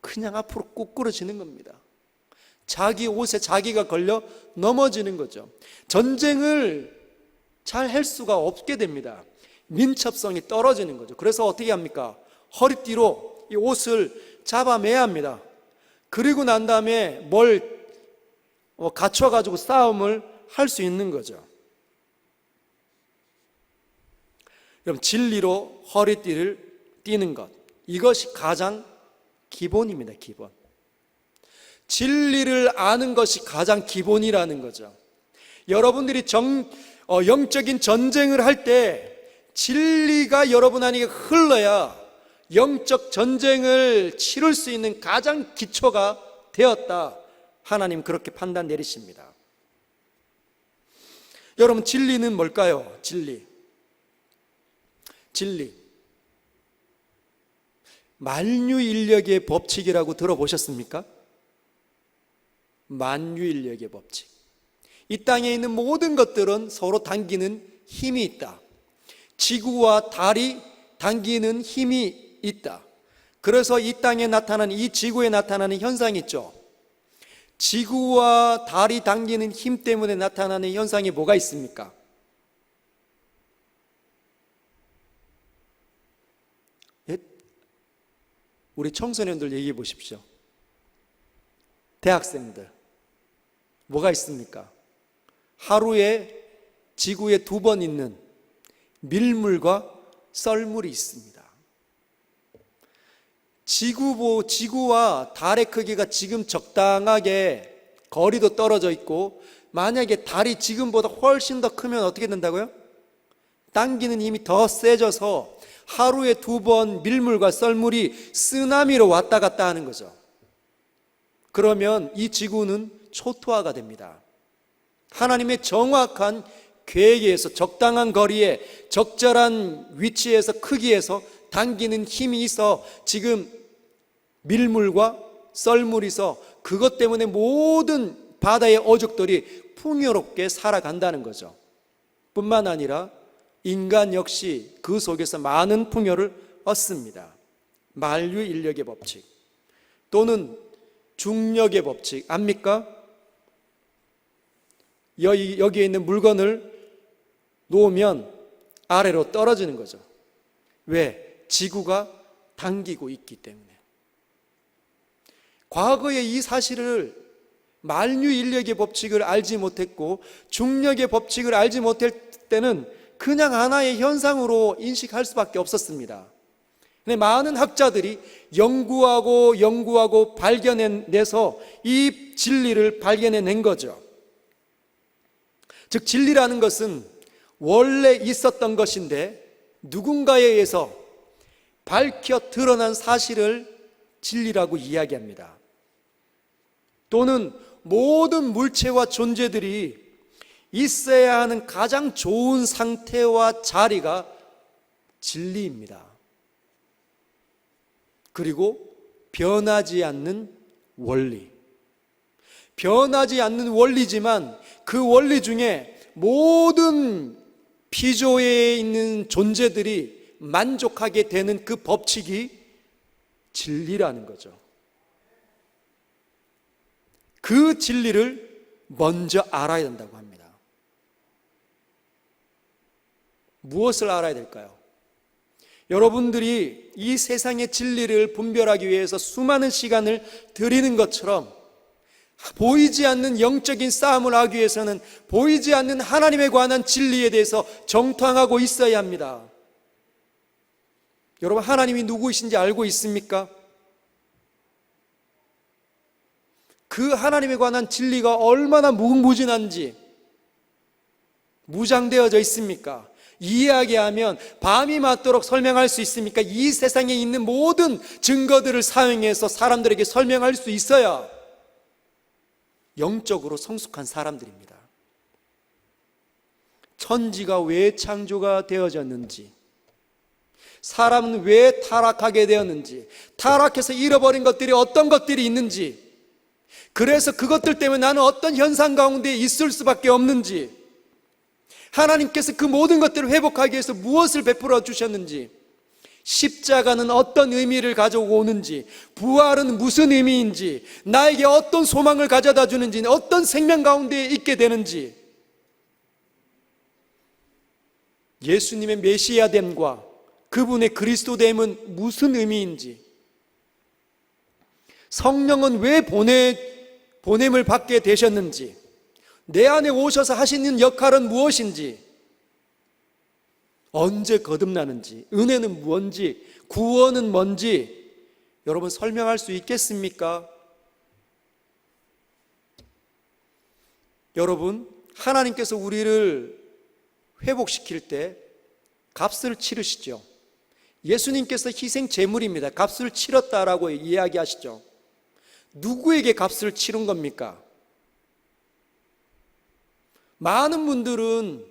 [SPEAKER 1] 그냥 앞으로 꾸꾸러지는 겁니다. 자기 옷에 자기가 걸려 넘어지는 거죠. 전쟁을 잘 할 수가 없게 됩니다. 민첩성이 떨어지는 거죠. 그래서 어떻게 합니까? 허리띠로 이 옷을 잡아매야 합니다. 그리고 난 다음에 뭘 갖춰가지고 싸움을 할 수 있는 거죠. 여러분, 진리로 허리띠를 띠는 것, 이것이 가장 기본입니다. 기본. 진리를 아는 것이 가장 기본이라는 거죠. 여러분들이 영적인 전쟁을 할 때 진리가 여러분 안에 흘러야 영적 전쟁을 치를 수 있는 가장 기초가 되었다. 하나님 그렇게 판단 내리십니다. 여러분, 진리는 뭘까요? 진리. 만유인력의 법칙이라고 들어보셨습니까? 만유인력의 법칙. 이 땅에 있는 모든 것들은 서로 당기는 힘이 있다. 지구와 달이 당기는 힘이 있다. 그래서 이 땅에 나타나는, 이 지구에 나타나는 현상이 있죠. 지구와 달이 당기는 힘 때문에 나타나는 현상이 뭐가 있습니까? 우리 청소년들 얘기해 보십시오. 대학생들 뭐가 있습니까? 하루에 지구에 2번 있는 밀물과 썰물이 있습니다. 지구와 달의 크기가 지금 적당하게 거리도 떨어져 있고, 만약에 달이 지금보다 훨씬 더 크면 어떻게 된다고요? 당기는 힘이 더 세져서 하루에 2번 밀물과 썰물이 쓰나미로 왔다 갔다 하는 거죠. 그러면 이 지구는 초토화가 됩니다. 하나님의 정확한 계획에 의해서 적당한 거리에 적절한 위치에서 크기에서 당기는 힘이 있어 지금 밀물과 썰물이 있어 그것 때문에 모든 바다의 어족들이 풍요롭게 살아간다는 거죠. 뿐만 아니라 인간 역시 그 속에서 많은 풍요를 얻습니다. 만유인력의 법칙 또는 중력의 법칙 압니까? 여기에 있는 물건을 놓으면 아래로 떨어지는 거죠. 왜? 지구가 당기고 있기 때문에. 과거에 이 사실을 만유인력의 법칙을 알지 못했고 중력의 법칙을 알지 못할 때는 그냥 하나의 현상으로 인식할 수밖에 없었습니다. 근데 많은 학자들이 연구하고 발견해내서 이 진리를 발견해낸 거죠. 즉 진리라는 것은 원래 있었던 것인데 누군가에 의해서 밝혀 드러난 사실을 진리라고 이야기합니다. 또는 모든 물체와 존재들이 있어야 하는 가장 좋은 상태와 자리가 진리입니다. 그리고 변하지 않는 원리. 변하지 않는 원리지만 그 원리 중에 모든 피조에 있는 존재들이 만족하게 되는 그 법칙이 진리라는 거죠. 그 진리를 먼저 알아야 된다고 합니다. 무엇을 알아야 될까요? 여러분들이 이 세상의 진리를 분별하기 위해서 수많은 시간을 들이는 것처럼 보이지 않는 영적인 싸움을 하기 위해서는 보이지 않는 하나님에 관한 진리에 대해서 정통하고 있어야 합니다. 여러분, 하나님이 누구이신지 알고 있습니까? 그 하나님에 관한 진리가 얼마나 무궁무진한지 무장되어져 있습니까? 이야기하면 밤이 맞도록 설명할 수 있습니까? 이 세상에 있는 모든 증거들을 사용해서 사람들에게 설명할 수 있어야 영적으로 성숙한 사람들입니다. 천지가 왜 창조가 되어졌는지, 사람은 왜 타락하게 되었는지, 타락해서 잃어버린 것들이 어떤 것들이 있는지, 그래서 그것들 때문에 나는 어떤 현상 가운데 있을 수밖에 없는지, 하나님께서 그 모든 것들을 회복하기 위해서 무엇을 베풀어 주셨는지, 십자가는 어떤 의미를 가져오고 오는지, 부활은 무슨 의미인지, 나에게 어떤 소망을 가져다 주는지, 어떤 생명 가운데 있게 되는지, 예수님의 메시아됨과 그분의 그리스도됨은 무슨 의미인지, 성령은 왜 보냄을 받게 되셨는지, 내 안에 오셔서 하시는 역할은 무엇인지, 언제 거듭나는지, 은혜는 뭔지, 구원은 뭔지 여러분 설명할 수 있겠습니까? 여러분, 하나님께서 우리를 회복시킬 때 값을 치르시죠. 예수님께서 희생 제물입니다. 값을 치렀다라고 이야기하시죠. 누구에게 값을 치른 겁니까? 많은 분들은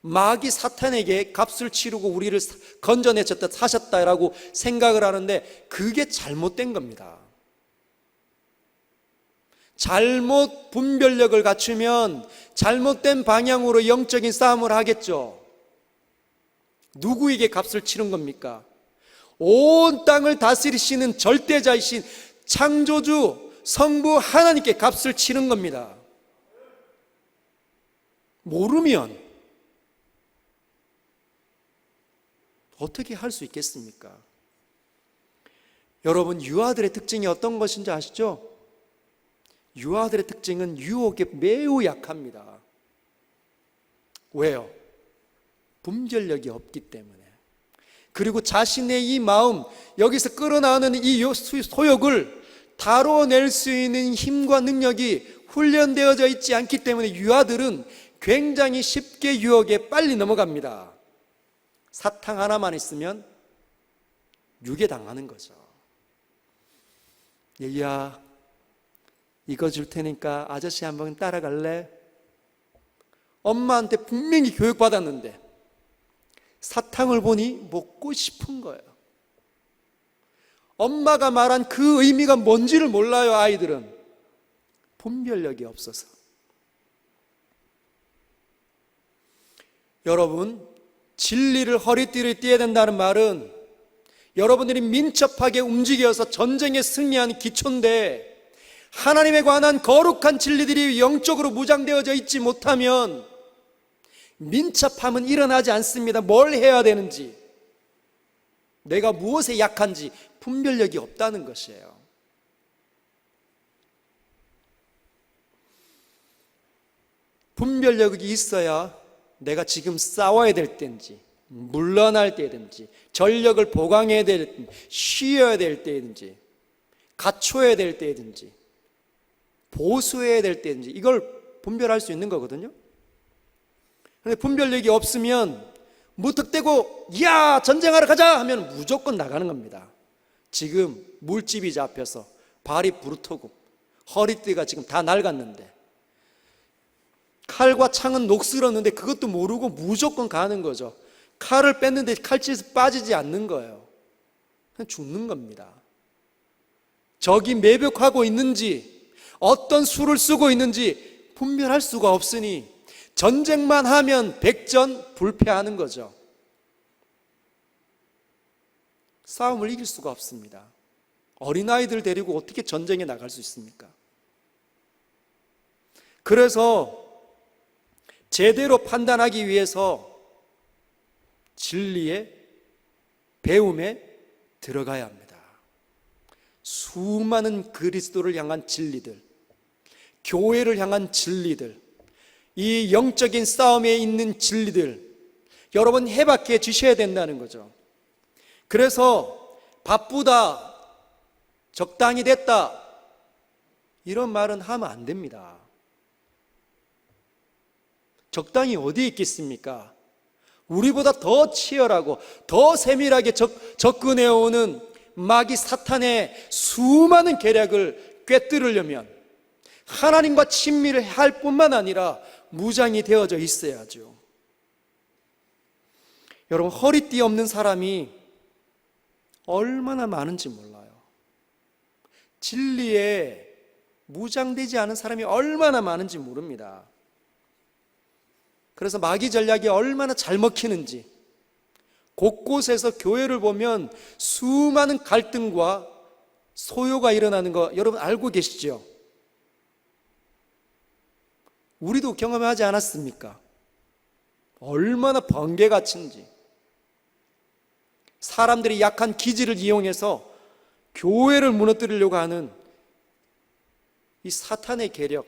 [SPEAKER 1] 마귀 사탄에게 값을 치르고 우리를 건져내셨다, 사셨다라고 생각을 하는데 그게 잘못된 겁니다. 잘못 분별력을 갖추면 잘못된 방향으로 영적인 싸움을 하겠죠. 누구에게 값을 치른 겁니까? 온 땅을 다스리시는 절대자이신 창조주 성부 하나님께 값을 치른 겁니다. 모르면 어떻게 할 수 있겠습니까? 여러분, 유아들의 특징이 어떤 것인지 아시죠? 유아들의 특징은 유혹에 매우 약합니다. 왜요? 분별력이 없기 때문에. 그리고 자신의 이 마음, 여기서 끌어나오는 이 소욕을 다뤄낼 수 있는 힘과 능력이 훈련되어져 있지 않기 때문에 유아들은 굉장히 쉽게 유혹에 빨리 넘어갑니다. 사탕 하나만 있으면 유괴당하는 거죠. 얘야, 이거 줄 테니까 아저씨 한번 따라갈래? 엄마한테 분명히 교육받았는데 사탕을 보니 먹고 싶은 거예요. 엄마가 말한 그 의미가 뭔지를 몰라요. 아이들은 분별력이 없어서. 여러분, 진리를 허리띠를 띠어야 된다는 말은 여러분들이 민첩하게 움직여서 전쟁에 승리하는 기초인데, 하나님에 관한 거룩한 진리들이 영적으로 무장되어져 있지 못하면 민첩함은 일어나지 않습니다. 뭘 해야 되는지, 내가 무엇에 약한지 분별력이 없다는 것이에요. 분별력이 있어야 내가 지금 싸워야 될 때인지, 물러날 때든지, 전력을 보강해야 될 때든지, 쉬어야 될 때든지, 갖춰야 될 때든지, 보수해야 될 때든지, 이걸 분별할 수 있는 거거든요. 그런데 분별력이 없으면 무턱대고 야 전쟁하러 가자 하면 무조건 나가는 겁니다. 지금 물집이 잡혀서 발이 부르트고 허리띠가 지금 다 낡았는데 칼과 창은 녹슬었는데 그것도 모르고 무조건 가는 거죠. 칼을 뺐는데 칼집에서 빠지지 않는 거예요. 그냥 죽는 겁니다. 적이 매복하고 있는지 어떤 수를 쓰고 있는지 분별할 수가 없으니 전쟁만 하면 백전불패하는 거죠. 싸움을 이길 수가 없습니다. 어린아이들 데리고 어떻게 전쟁에 나갈 수 있습니까? 그래서 제대로 판단하기 위해서 진리의 배움에 들어가야 합니다. 수많은 그리스도를 향한 진리들, 교회를 향한 진리들, 이 영적인 싸움에 있는 진리들 여러분 해박해 주셔야 된다는 거죠. 그래서 바쁘다, 적당히 됐다 이런 말은 하면 안 됩니다. 적당히 어디 있겠습니까? 우리보다 더 치열하고 더 세밀하게 접근해오는 마귀 사탄의 수많은 계략을 꿰뚫으려면 하나님과 친밀을 할 뿐만 아니라 무장이 되어져 있어야죠. 여러분 허리띠 없는 사람이 얼마나 많은지 몰라요. 진리에 무장되지 않은 사람이 얼마나 많은지 모릅니다. 그래서 마귀 전략이 얼마나 잘 먹히는지 곳곳에서 교회를 보면 수많은 갈등과 소요가 일어나는 거 여러분 알고 계시죠? 우리도 경험하지 않았습니까? 얼마나 번개가 친지. 사람들이 약한 기질을 이용해서 교회를 무너뜨리려고 하는 이 사탄의 계력.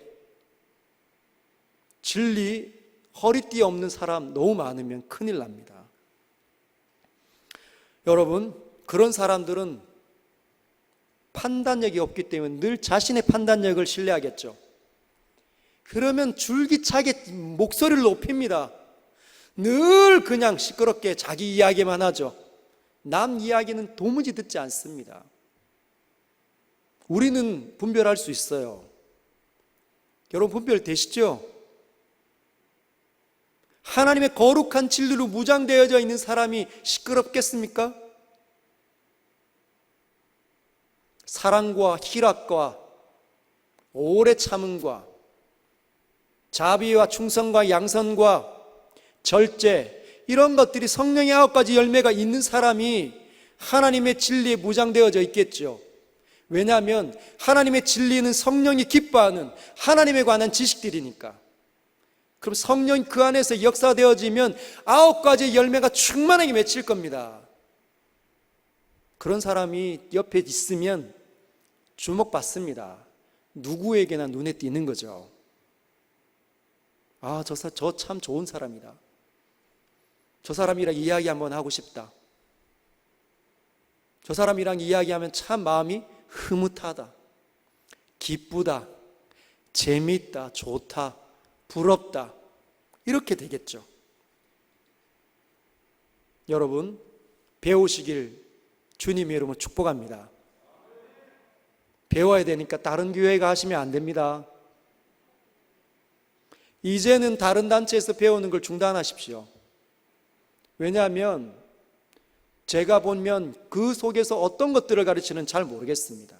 [SPEAKER 1] 진리 허리띠 없는 사람 너무 많으면 큰일 납니다. 여러분, 그런 사람들은 판단력이 없기 때문에 늘 자신의 판단력을 신뢰하겠죠. 그러면 줄기차게 목소리를 높입니다. 늘 그냥 시끄럽게 자기 이야기만 하죠. 남 이야기는 도무지 듣지 않습니다. 우리는 분별할 수 있어요. 여러분 분별되시죠? 하나님의 거룩한 진리로 무장되어져 있는 사람이 시끄럽겠습니까? 사랑과 희락과 오래 참음과 자비와 충성과 양선과 절제 이런 것들이 성령의 9가지 열매가 있는 사람이 하나님의 진리에 무장되어져 있겠죠. 왜냐하면 하나님의 진리는 성령이 기뻐하는 하나님에 관한 지식들이니까. 그럼 성령 그 안에서 역사되어지면 9가지 열매가 충만하게 맺힐 겁니다. 그런 사람이 옆에 있으면 주목받습니다. 누구에게나 눈에 띄는 거죠. 아, 저 참 좋은 사람이다. 저 사람이랑 이야기 한번 하고 싶다. 저 사람이랑 이야기하면 참 마음이 흐뭇하다. 기쁘다. 재미있다. 좋다. 부럽다. 이렇게 되겠죠. 여러분, 배우시길 주님의 이름으로 축복합니다. 배워야 되니까 다른 교회 가시면 안 됩니다. 이제는 다른 단체에서 배우는 걸 중단하십시오. 왜냐하면 제가 보면 그 속에서 어떤 것들을 가르치는지 잘 모르겠습니다.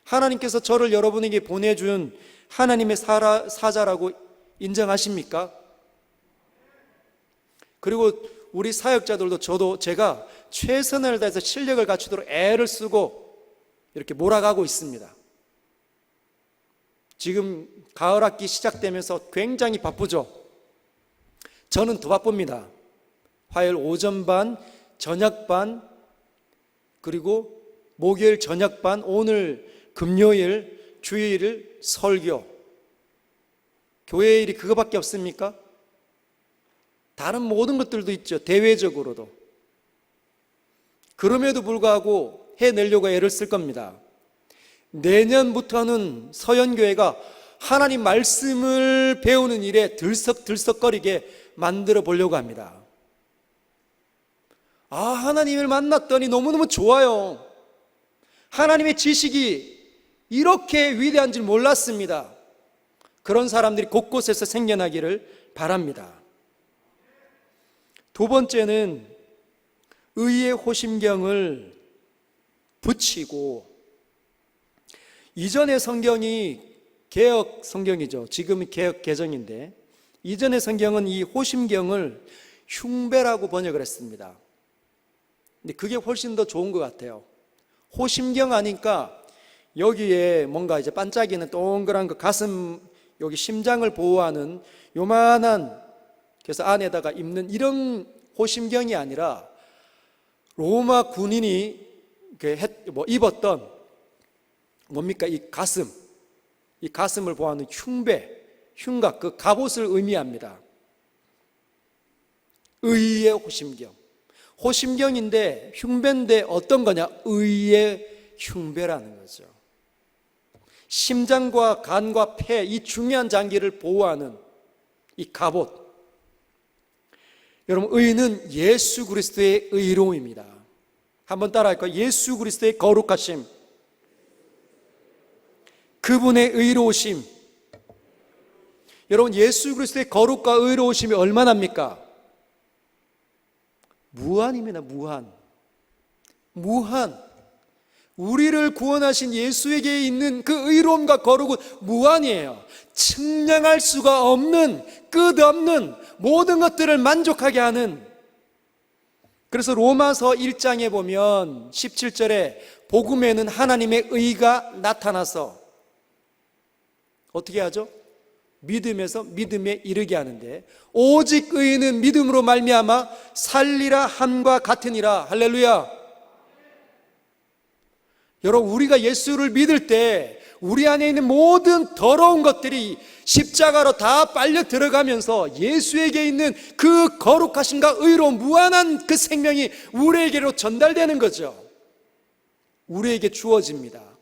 [SPEAKER 1] 하나님께서 저를 여러분에게 보내준 하나님의 사자라고 인정하십니까? 그리고 우리 사역자들도 제가 최선을 다해서 실력을 갖추도록 애를 쓰고 이렇게 몰아가고 있습니다. 지금 가을 학기 시작되면서 굉장히 바쁘죠. 저는 더 바쁩니다. 화요일 오전 반, 저녁 반, 그리고 목요일 저녁 반, 오늘 금요일, 주일 설교. 교회 일이 그거밖에 없습니까? 다른 모든 것들도 있죠. 대외적으로도. 그럼에도 불구하고 해내려고 애를 쓸 겁니다. 내년부터는 서연교회가 하나님 말씀을 배우는 일에 들썩들썩거리게 만들어 보려고 합니다. 하나님을 만났더니 너무너무 좋아요. 하나님의 지식이 이렇게 위대한 줄 몰랐습니다. 그런 사람들이 곳곳에서 생겨나기를 바랍니다. 두 번째는 의의 호심경을 붙이고, 이전의 성경이 개역 성경이죠. 지금은 개역 개정인데, 이전의 성경은 이 호심경을 흉배라고 번역을 했습니다. 근데 그게 훨씬 더 좋은 것 같아요. 호심경 하니까 여기에 뭔가 이제 반짝이는 동그란 그 가슴, 여기 심장을 보호하는 요만한, 그래서 안에다가 입는 이런 호심경이 아니라 로마 군인이 입었던 뭡니까? 이 가슴을 보호하는 흉배, 흉각, 그 갑옷을 의미합니다. 의의 호심경. 호심경인데 흉배인데 어떤 거냐? 의의 흉배라는 거죠. 심장과 간과 폐, 이 중요한 장기를 보호하는 이 갑옷. 여러분, 의는 예수 그리스도의 의로움입니다. 한번 따라할까요? 예수 그리스도의 거룩하심, 그분의 의로우심. 여러분, 예수 그리스도의 거룩과 의로우심이 얼마나입니까? 무한입니다. 무한. 우리를 구원하신 예수에게 있는 그 의로움과 거룩은 무한이에요. 측량할 수가 없는, 끝없는 모든 것들을 만족하게 하는. 그래서 로마서 1장에 보면 17절에 복음에는 하나님의 의가 나타나서 어떻게 하죠? 믿음에서 믿음에 이르게 하는데, 오직 의인은 믿음으로 말미암아 살리라 함과 같으니라. 할렐루야. 여러분, 우리가 예수를 믿을 때 우리 안에 있는 모든 더러운 것들이 십자가로 다 빨려 들어가면서 예수에게 있는 그 거룩하심과 의로운 무한한 그 생명이 우리에게로 전달되는 거죠. 우리에게 주어집니다.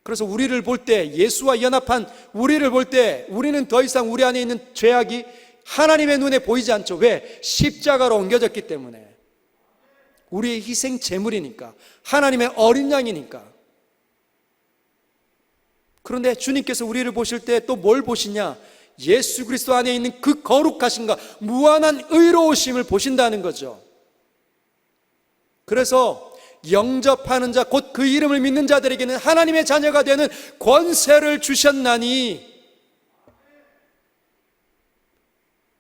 [SPEAKER 1] 그래서 우리를 볼 때, 예수와 연합한 우리를 볼 때 우리는 더 이상 우리 안에 있는 죄악이 하나님의 눈에 보이지 않죠. 왜? 십자가로 옮겨졌기 때문에. 우리의 희생 제물이니까, 하나님의 어린 양이니까. 그런데 주님께서 우리를 보실 때 또 뭘 보시냐? 예수 그리스도 안에 있는 그 거룩하심과 무한한 의로우심을 보신다는 거죠. 그래서 영접하는 자, 곧 그 이름을 믿는 자들에게는 하나님의 자녀가 되는 권세를 주셨나니,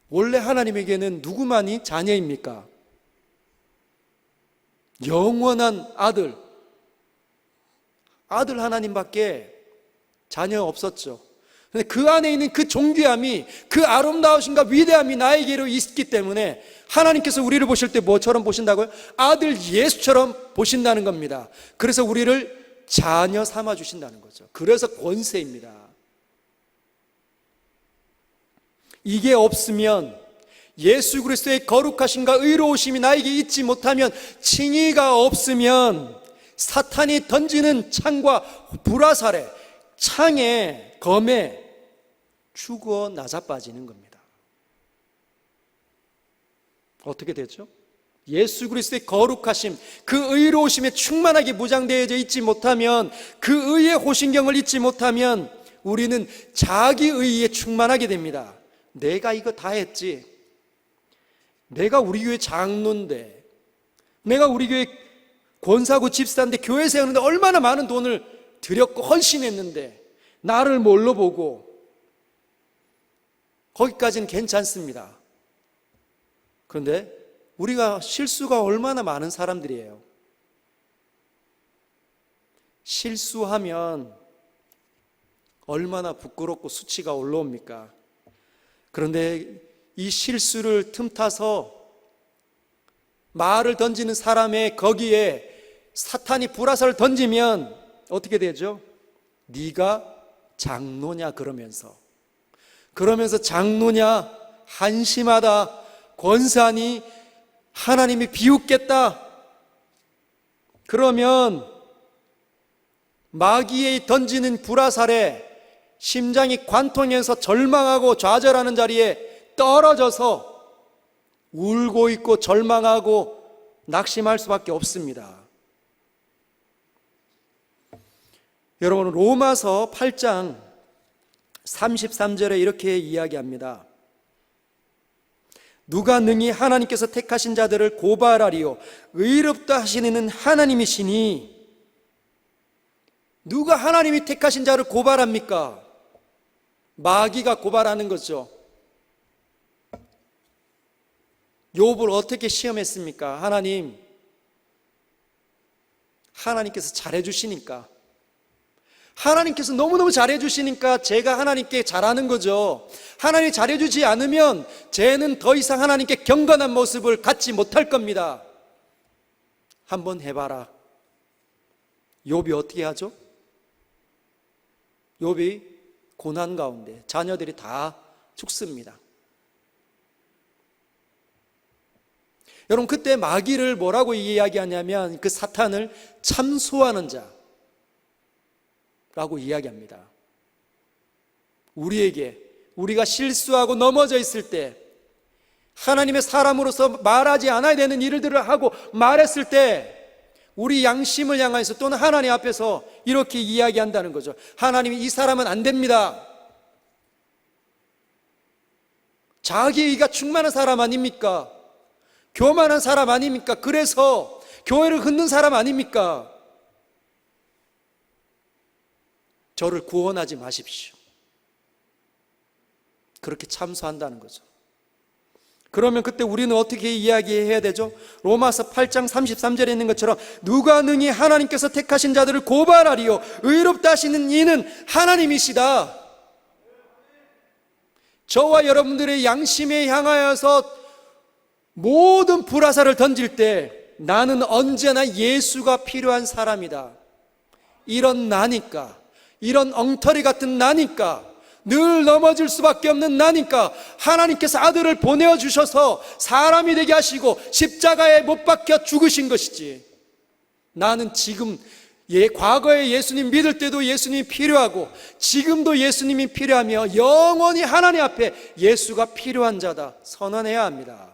[SPEAKER 1] 원래 하나님에게는 누구만이 자녀입니까? 영원한 아들 하나님밖에 자녀 없었죠. 근데 그 안에 있는 그 존귀함이, 그 아름다우심과 위대함이 나에게로 있기 때문에 하나님께서 우리를 보실 때 뭐처럼 보신다고요? 아들 예수처럼 보신다는 겁니다. 그래서 우리를 자녀 삼아 주신다는 거죠. 그래서 권세입니다. 이게 없으면, 예수 그리스도의 거룩하심과 의로우심이 나에게 있지 못하면, 칭의가 없으면 사탄이 던지는 창과 불화살에, 창에, 검에 죽어 나자빠지는 겁니다. 어떻게 되죠? 예수 그리스도의 거룩하심, 그 의로우심에 충만하게 무장되어져 있지 못하면, 그 의의 호신경을 잊지 못하면 우리는 자기 의에 충만하게 됩니다. 내가 이거 다 했지, 내가 우리 교회 장로인데, 내가 우리 교회 권사고 집사인데, 교회 세우는데 얼마나 많은 돈을 들였고 헌신했는데 나를 뭘로 보고. 거기까지는 괜찮습니다. 그런데 우리가 실수가 얼마나 많은 사람들이에요. 실수하면 얼마나 부끄럽고 수치가 올라옵니까? 그런데 이 실수를 틈타서 말을 던지는 사람의 거기에 사탄이 불화살을 던지면 어떻게 되죠? 네가 장로냐 그러면서 장로냐, 한심하다, 권사니, 하나님이 비웃겠다. 그러면 마귀에 던지는 불화살에 심장이 관통해서 절망하고 좌절하는 자리에 떨어져서 울고 있고 절망하고 낙심할 수밖에 없습니다. 여러분, 로마서 8장 33절에 이렇게 이야기합니다. 누가 능히 하나님께서 택하신 자들을 고발하리요 의롭다 하시는 이는 하나님이시니. 누가 하나님이 택하신 자를 고발합니까? 마귀가 고발하는 거죠. 욥을 어떻게 시험했습니까? 하나님께서 잘해주시니까, 하나님께서 너무너무 잘해주시니까 제가 하나님께 잘하는 거죠. 하나님이 잘해주지 않으면 쟤는 더 이상 하나님께 경건한 모습을 갖지 못할 겁니다. 한번 해봐라. 욥이 어떻게 하죠? 욥이 고난 가운데 자녀들이 다 죽습니다. 여러분, 그때 마귀를 뭐라고 이야기하냐면 그 사탄을 참소하는 자라고 이야기합니다. 우리가 실수하고 넘어져 있을 때, 하나님의 사람으로서 말하지 않아야 되는 일들을 하고 말했을 때 우리 양심을 향해서 또는 하나님 앞에서 이렇게 이야기한다는 거죠. 하나님이 이 사람은 안 됩니다. 자기의가 충만한 사람 아닙니까? 교만한 사람 아닙니까? 그래서 교회를 흩는 사람 아닙니까? 저를 구원하지 마십시오. 그렇게 참소한다는 거죠. 그러면 그때 우리는 어떻게 이야기해야 되죠? 로마서 8장 33절에 있는 것처럼 누가 능히 하나님께서 택하신 자들을 고발하리요 의롭다 하시는 이는 하나님이시다. 저와 여러분들의 양심에 향하여서 모든 불화살을 던질 때 나는 언제나 예수가 필요한 사람이다. 이런 나니까, 이런 엉터리 같은 나니까, 늘 넘어질 수밖에 없는 나니까 하나님께서 아들을 보내주셔서 사람이 되게 하시고 십자가에 못 박혀 죽으신 것이지. 나는 지금 과거에 예수님 믿을 때도 예수님이 필요하고 지금도 예수님이 필요하며 영원히 하나님 앞에 예수가 필요한 자다 선언해야 합니다.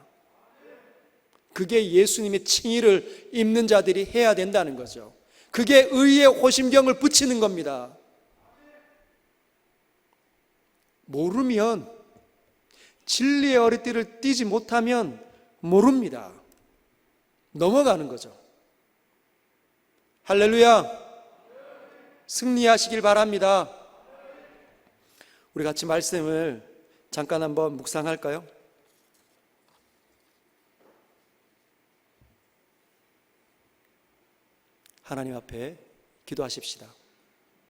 [SPEAKER 1] 그게 예수님의 칭의를 입는 자들이 해야 된다는 거죠. 그게 의의 호심경을 붙이는 겁니다. 모르면, 진리의 어리띠를 띠지 못하면 모릅니다. 넘어가는 거죠. 할렐루야. 승리하시길 바랍니다. 우리 같이 말씀을 잠깐 한번 묵상할까요? 하나님 앞에 기도하십시다.